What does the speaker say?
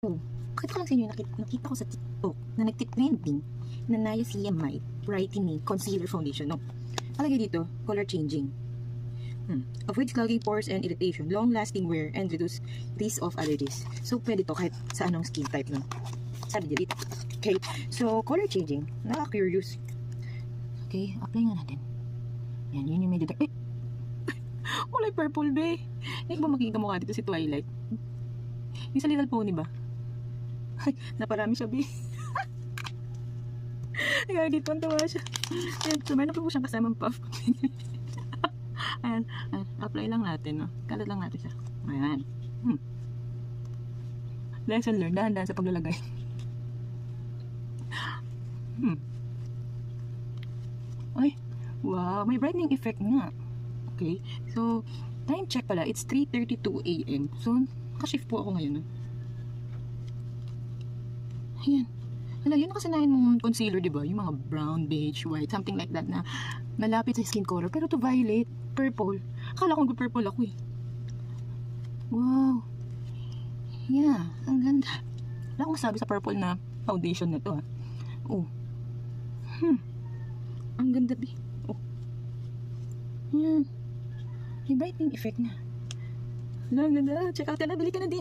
Oh, pakita ko lang sa inyo, nakita ko sa TikTok na nagtitrending na Niacinamide Brightening Concealer Foundation. No? Palagay dito, color changing. Avoid clogging pores and irritation, long-lasting wear, and reduce risk of allergies. So, pwede to kahit sa anong skin type. No? Sabi dito. Okay, so, color changing. Nakaka-curious. Okay, apply nga natin. Yan, yun yung medyo... Eh! Kulay purple, be. Hindi ba makikita mukha dito si Twilight? Yung sa Little Pony ba? Ay, naparami siya, be. Kaya dito ang tawa siya. Ayan, so meron po siyang kasamang puff. Ayan, apply lang natin, no? Kalat lang natin siya. Ayan. Lesson learned, dahan-dahan sa paglalagay. Ay, wow, may brightening effect nga. Okay, so, time check pala, it's 3:32 AM. So, nakashift po ako ngayon. Ayan. Hala, yun nakasanayan mong concealer, diba? Yung mga brown, beige, white, something like that na malapit sa skin color. Pero to violet, purple. Akala ko purple ako eh. Wow. Yeah, ang ganda. Wala akong masabi sa purple na foundation na to, ha. Oh. Ang ganda, di. Oh. Yan. May brightening effect na. Ang ganda. Check out na, bili ka na din.